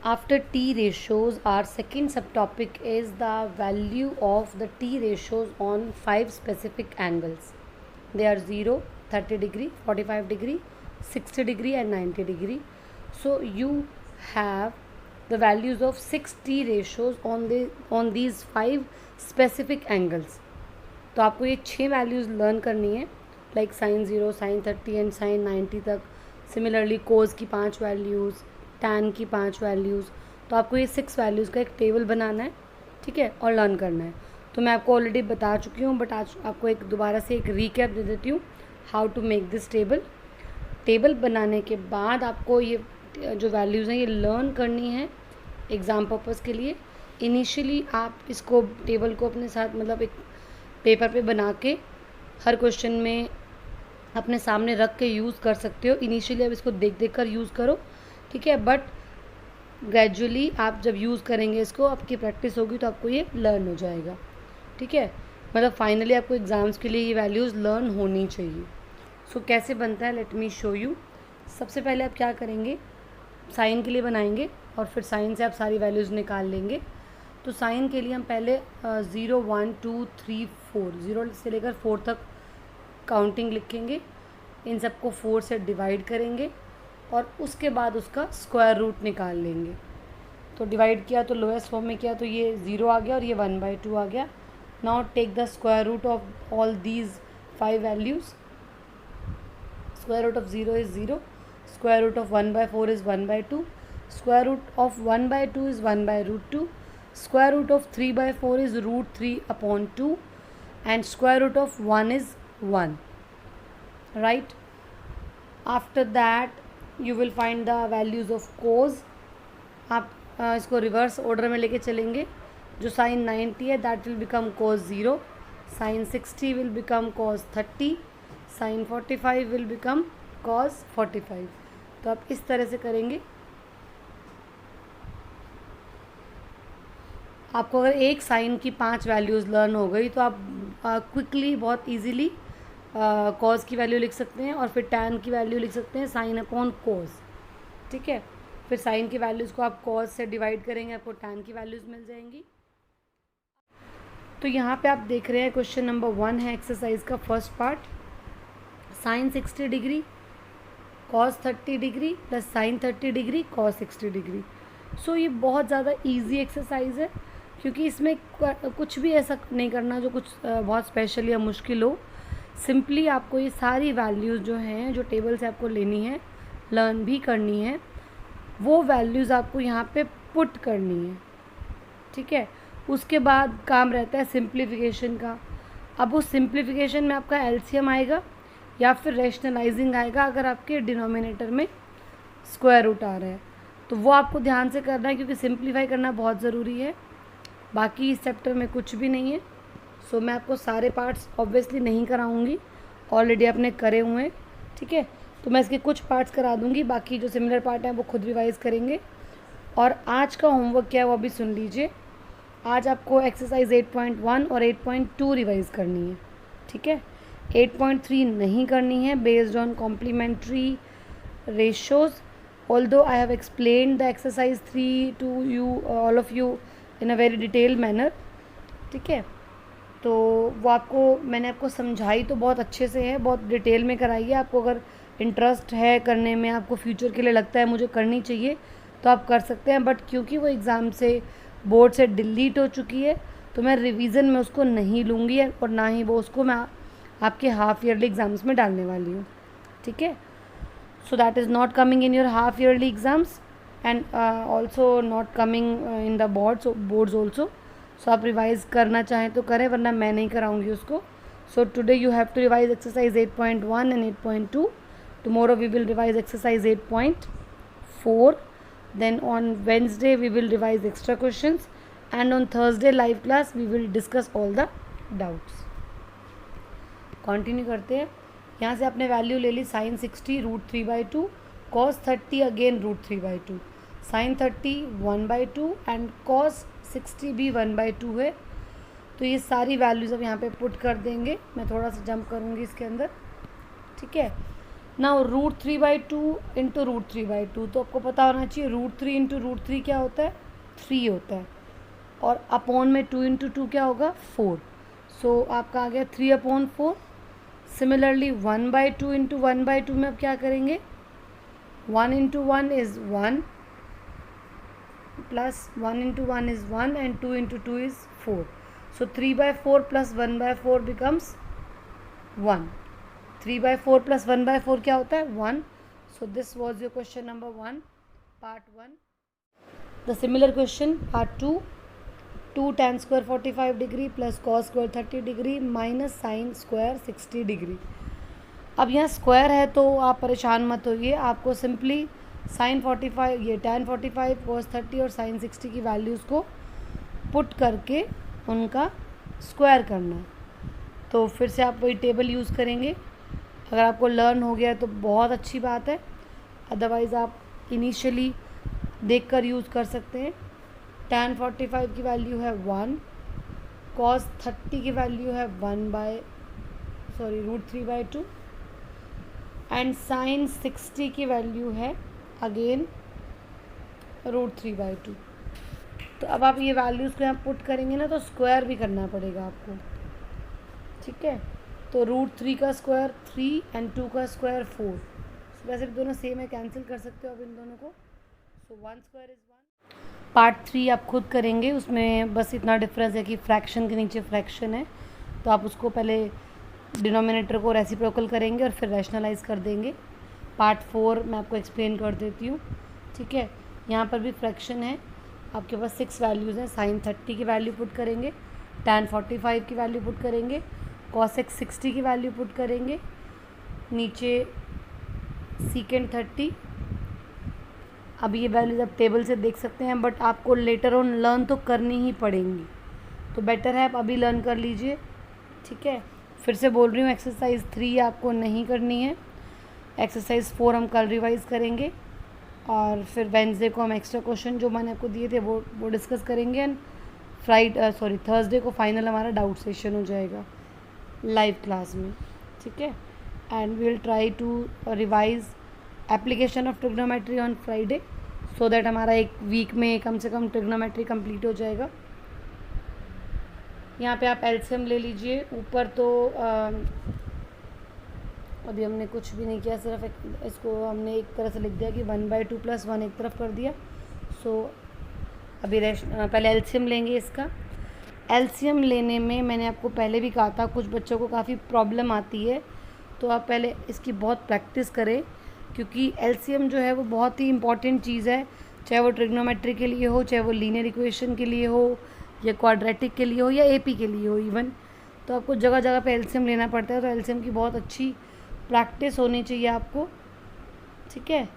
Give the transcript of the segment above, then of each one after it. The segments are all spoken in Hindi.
After T ratios, our second subtopic is the value of the T ratios on 5 specific angles. They are 0, 30 degree, 45 degree, 60 degree and 90 degree. So you have the values of 6 T ratios on these 5 specific angles. तो आपको ये 6 वैल्यूज़ लर्न करनी है, like sine 0, sine 30 and sine 90 तक. सिमिलरली कोज की 5 वैल्यूज़, टैन की 5 वैल्यूज़. तो आपको ये 6 वैल्यूज़ का एक टेबल बनाना है, ठीक है, और लर्न करना है. तो मैं आपको ऑलरेडी बता चुकी हूँ, बट आज आपको एक दोबारा से एक रीकैप दे देती हूँ how to make this table. Table बनाने के बाद आपको ये जो वैल्यूज़ हैं ये लर्न करनी है एग्ज़ाम पर्पज़ के लिए. इनिशियली आप इसको टेबल को अपने साथ मतलब एक पेपर पे बना के हर क्वेश्चन में अपने सामने रख के यूज़ कर सकते हो. इनिशियली आप इसको देख देख कर यूज़ करो, ठीक है, बट ग्रेजुअली आप जब यूज़ करेंगे इसको, आपकी प्रैक्टिस होगी तो आपको ये लर्न हो जाएगा, ठीक है. मतलब फाइनली आपको एग्ज़ाम्स के लिए ये वैल्यूज़ लर्न होनी चाहिए. सो कैसे बनता है, लेट मी शो यू. सबसे पहले आप क्या करेंगे, साइन के लिए बनाएंगे और फिर साइन से आप सारी वैल्यूज़ निकाल लेंगे. तो साइन के लिए हम पहले 0, 1, 2, 3, 4, 0 से लेकर 4 तक काउंटिंग लिखेंगे. इन सबको 4 से डिवाइड करेंगे और उसके बाद उसका स्क्वायर रूट निकाल लेंगे. तो डिवाइड किया तो लोएस्ट फॉर्म में किया तो ये 0 आ गया और ये 1/2 आ गया. Now take the square root of all these 5 values. Square root of 0 is 0, square root of 1/4 is 1/2, square root of 1/2 is 1/√2, square root of 3/4 is √3/2 and square root of 1 is 1, right? After that you will find the values of cos. आप इसको रिवर्स ऑर्डर में लेके चलेंगे. जो साइन 90 है that will become cos 0, sine 60 will become cos 30, sine 45 will become cos 45. तो आप इस तरह से करेंगे. आपको अगर एक साइन की 5 वैल्यूज़ लर्न हो गई तो आप क्विकली बहुत इजीली कॉज की वैल्यू लिख सकते हैं और फिर टैन की वैल्यू लिख सकते हैं साइन अपॉन कॉज, ठीक है. फिर साइन की वैल्यूज़ को आप कॉज से डिवाइड करेंगे, आपको टैन की वैल्यूज़ मिल जाएंगी. तो यहाँ पे आप देख रहे हैं क्वेश्चन नंबर 1 है एक्सरसाइज का first part. Sine 60 degree cos 30 degree plus sine 30 degree cos 60 degree. So ये बहुत ज़्यादा ईजी एक्सरसाइज है क्योंकि इसमें कुछ भी ऐसा नहीं करना जो कुछ बहुत स्पेशल या मुश्किल हो. सिंपली आपको ये सारी वैल्यूज़ जो हैं जो टेबल से आपको लेनी है, लर्न भी करनी है, वो वैल्यूज़ आपको यहाँ पे पुट करनी है, ठीक है. उसके बाद काम रहता है सिंप्लीफिकेशन का. अब उस सिंप्लीफिकेशन में आपका एलसीएम आएगा या फिर रैशनलाइजिंग आएगा अगर आपके डिनोमिनेटर में स्क्वायर रूट आ रहा है. तो वो आपको ध्यान से करना है क्योंकि सिंप्लीफाई करना बहुत ज़रूरी है. बाकी इस चैप्टर में कुछ भी नहीं है. सो मैं आपको सारे पार्ट्स ऑब्वियसली नहीं कराऊंगी, ऑलरेडी आपने करे हुए हैं, ठीक है. तो मैं इसके कुछ पार्ट्स करा दूंगी, बाकी जो सिमिलर पार्ट हैं वो खुद रिवाइज़ करेंगे. और आज का होमवर्क क्या है वो अभी सुन लीजिए. आज आपको एक्सरसाइज 8.1 और 8.2 रिवाइज़ करनी है, ठीक है. 8.3 नहीं करनी है based on complementary ratios. Although I have explained the exercise 3 to you, all of you in a very detailed manner, ठीक है. तो वो आपको मैंने आपको समझाई तो बहुत अच्छे से है, बहुत डिटेल में कराई है. आपको अगर इंटरेस्ट है करने में, आपको फ्यूचर के लिए लगता है मुझे करनी चाहिए तो आप कर सकते हैं. बट क्योंकि वो एग्ज़ाम से बोर्ड से डिलीट हो चुकी है तो मैं रिवीजन में उसको नहीं लूँगी और ना ही वो उसको मैं आपके हाफ ईयरली एग्ज़ाम्स में डालने वाली हूँ, ठीक है. So that is not coming in your half yearly exams and also not coming in the boards also. So आप रिवाइज करना चाहें तो करें वरना मैं नहीं कराऊंगी उसको. So today you have to revise exercise 8.1 and 8.2. Tomorrow we will revise exercise 8.4. Then on Wednesday we will revise extra questions and on Thursday live class we will discuss all the doubts. Continue करते हैं. यहाँ से आपने वैल्यू ले ली sine 60 √3/2, cos 30 again √3/2, sine 30 1/2 and cos 60 भी 1/2 है. तो ये सारी वैल्यूज़ अब यहाँ पे पुट कर देंगे. मैं थोड़ा सा जंप करूँगी इसके अंदर, ठीक है. नाउ √3/2 इंटू √3/2, तो आपको पता होना चाहिए √3 इंटू √3 क्या होता है, 3 होता है, और अपॉन में 2 इंटू 2 क्या होगा, 4। सो आपका आ गया 3/4। सिमिलरली 1/2 इंटू 1/2 में आप क्या करेंगे, 1 into 1 is 1 plus 1 into 1 is 1 and 2 into 2 is 4। So 3/4 plus 1/4 becomes 1। 3/4 plus 1/4 क्या होता है, 1। So this was your question number 1, part 1। The similar question part 2, 2 tan square 45 degree plus cos square 30 degree minus sine square 60 degree. अब यहाँ स्क्वायर है तो आप परेशान मत होइए, आपको सिंपली साइन 45, ये tan 45, कॉस 30 और साइन 60 की वैल्यूज़ को पुट करके उनका स्क्वायर करना है। तो फिर से आप वही टेबल यूज़ करेंगे। अगर आपको लर्न हो गया है तो बहुत अच्छी बात है, अदरवाइज़ आप इनिशियली देखकर यूज़ कर सकते हैं। tan 45 की वैल्यू है 1, cos 30 की वैल्यू है √3/2 एंड sin 60 की वैल्यू है अगेन √3/2। तो अब आप ये वैल्यूज़ को यहाँ पुट करेंगे ना तो स्क्वायर भी करना पड़ेगा आपको, ठीक है। तो √3 का स्क्वायर 3 एंड 2 का स्क्वायर 4। वैसे भी दोनों सेम है, कैंसिल कर सकते हो आप इन दोनों को। सो 1 स्क्वायर इज़ 1। पार्ट 3 आप खुद करेंगे, उसमें बस इतना डिफरेंस है कि फ्रैक्शन के नीचे फ्रैक्शन है, तो आप उसको पहले डिनोमिनेटर को रेसिप्रोकल करेंगे और फिर रैशनलाइज कर देंगे। पार्ट 4 मैं आपको एक्सप्लेन कर देती हूँ, ठीक है। यहाँ पर भी फ्रैक्शन है, आपके पास 6 वैल्यूज़ हैं। साइन 30 की वैल्यू पुट करेंगे, tan 45 की वैल्यू पुट करेंगे, cosec 60 की वैल्यू पुट करेंगे, नीचे secant 30। अब ये वैल्यूज आप टेबल से देख सकते हैं, बट आपको लेटर ऑन लर्न तो करनी ही पड़ेंगी, तो बेटर है आप अभी लर्न कर लीजिए, ठीक है। फिर से बोल रही हूँ, एक्सरसाइज 3 आपको नहीं करनी है, एक्सरसाइज 4 हम कल रिवाइज करेंगे, और फिर वेडनेसडे को हम एक्स्ट्रा क्वेश्चन जो मैंने आपको दिए थे वो डिस्कस करेंगे, एंड थर्सडे को फाइनल हमारा डाउट सेशन हो जाएगा लाइव क्लास में, ठीक है। And we will try to revise application of trigonometry on Friday, so that हमारा एक वीक में कम से कम ट्रिग्नोमेट्री कंप्लीट हो जाएगा। यहाँ पे आप एलसीएम ले लीजिए। ऊपर तो अभी हमने कुछ भी नहीं किया, सिर्फ इसको हमने एक तरह से लिख दिया कि 1/2 + 1 एक तरफ कर दिया। सो अभी पहले एलसीएम लेंगे इसका। एलसीएम लेने में मैंने आपको पहले भी कहा था, कुछ बच्चों को काफ़ी प्रॉब्लम आती है, तो आप पहले इसकी बहुत प्रैक्टिस करें, क्योंकि एलसीएम जो है वो बहुत ही इंपॉर्टेंट चीज़ है, चाहे वो ट्रिग्नोमेट्री के लिए हो, चाहे वो लीनियर इक्वेशन के लिए हो, या क्वाड्रेटिक के लिए हो, या एपी के लिए हो इवन। तो आपको जगह जगह पे एलसीएम लेना पड़ता है, तो एलसीएम की बहुत अच्छी प्रैक्टिस होनी चाहिए आपको, ठीक है।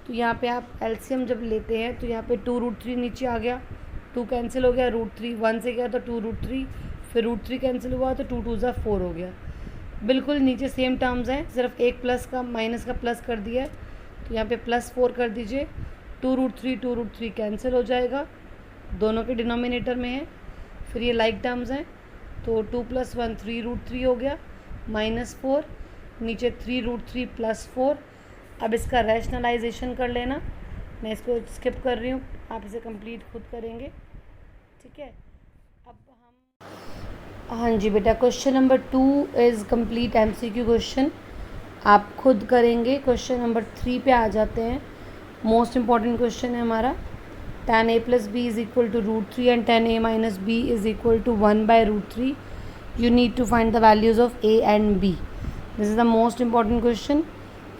तो यहाँ पे आप एलसीएम जब लेते हैं तो यहाँ पे 2√3 नीचे आ गया, 2 कैंसिल हो गया, √3 1 से गया तो 2√3, फिर √3 कैंसिल हुआ तो 2 2 ज़ा 4 हो गया। बिल्कुल नीचे सेम टर्म्स हैं, सिर्फ एक प्लस का माइनस का प्लस कर दिया है, तो यहाँ पे +4 कर दीजिए। 2√3 कैंसिल हो जाएगा, दोनों के डिनोमिनेटर में है। फिर ये लाइक टर्म्स हैं, तो 2 + 1 3√3 हो गया, -4, नीचे 3√3 +4। अब इसका रैशनलाइजेशन कर लेना, मैं इसको स्किप कर रही हूँ, आप इसे कंप्लीट खुद करेंगे, ठीक है। अब हम, हाँ जी बेटा, question number 2 is complete MCQ question, आप खुद करेंगे। क्वेश्चन नंबर 3 पे आ जाते हैं। मोस्ट इम्पॉर्टेंट क्वेश्चन है हमारा। tan a + b is equal to √3 and tan a minus b is equal to 1/√3. You need to find the values of a and b. This is the most important question.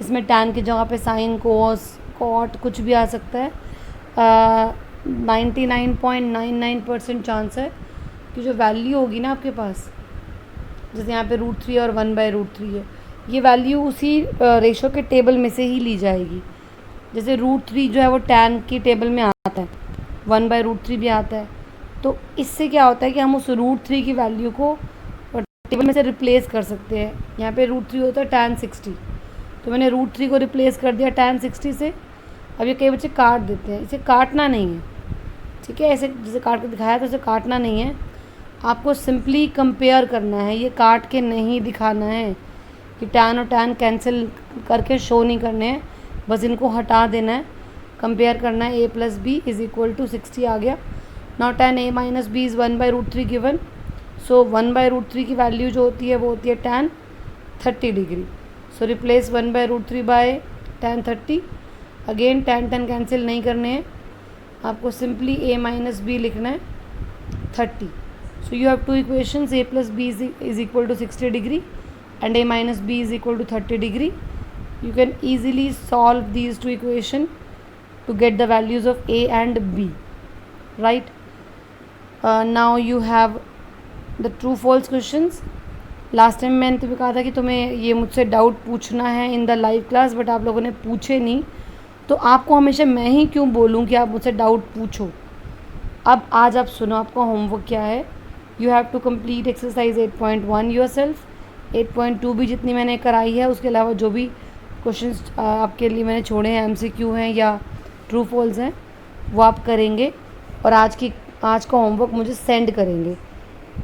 इसमें tan की जगह पे sin, cos, cot कुछ भी आ सकता है। 99.99% चांस है कि जो वैल्यू होगी ना आपके पास, जैसे यहाँ पे √3 और 1/√3 है, ये वैल्यू उसी रेशो के टेबल में से ही ली जाएगी। जैसे √3 जो है वो tan की टेबल में आता है, 1/√3 भी आता है, तो इससे क्या होता है कि हम उस √3 की वैल्यू को टेबल में से रिप्लेस कर सकते हैं। यहाँ पे √3 होता है tan 60, तो मैंने √3 को रिप्लेस कर दिया tan 60 से। अब ये कई बच्चे काट देते हैं, इसे काटना नहीं है, ठीक है। ऐसे जैसे काट के दिखाया तो इसे काटना नहीं है, आपको सिंपली कंपेयर करना है, ये काट के नहीं दिखाना है। कि tan और tan कैंसिल करके शो नहीं करने हैं, बस इनको हटा देना है, कंपेयर करना है। a plus B is equal to 60 आ गया। Now tan a minus B is 1/√3 given, so 1/√3 की वैल्यू जो होती है वो होती है tan 30 degree. So replace 1/√3 by tan 30। Again tan cancel नहीं करने हैं, आपको सिंपली a माइनस बी लिखना है 30। So you have two equations, a plus b is equal to 60 degree and a minus b is equal to 30 degree. You can easily solve these two equations to get the values of a and b, right? Now you have the true false questions. Last time मैंने तुम्हें कहा था कि तुम्हें ये मुझसे डाउट पूछना है in the live class, but आप लोगों ने पूछे नहीं, तो आपको हमेशा मैं ही क्यों बोलूँ कि आप मुझसे डाउट पूछो। अब आज आप सुनो, आपका होमवर्क क्या है। You have to complete exercise 8.1 yourself. 8.2 भी जितनी मैंने कराई है, उसके अलावा जो भी क्वेश्चंस आपके लिए मैंने छोड़े हैं, MCQ हैं या ट्रू फॉल्स हैं, वो आप करेंगे और आज का होमवर्क मुझे सेंड करेंगे।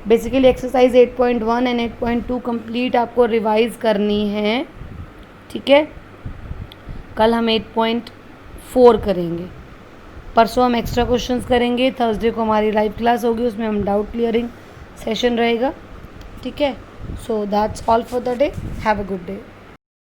बेसिकली एक्सरसाइज 8.1 एंड 8.2 कंप्लीट आपको रिवाइज करनी है, ठीक है। कल हम 8.4 करेंगे, परसों हम एक्स्ट्रा क्वेश्चंस करेंगे, थर्सडे को हमारी लाइव क्लास होगी, उसमें हम डाउट क्लियरिंग सेशन रहेगा, ठीक है। So that's all for the day, have a good day.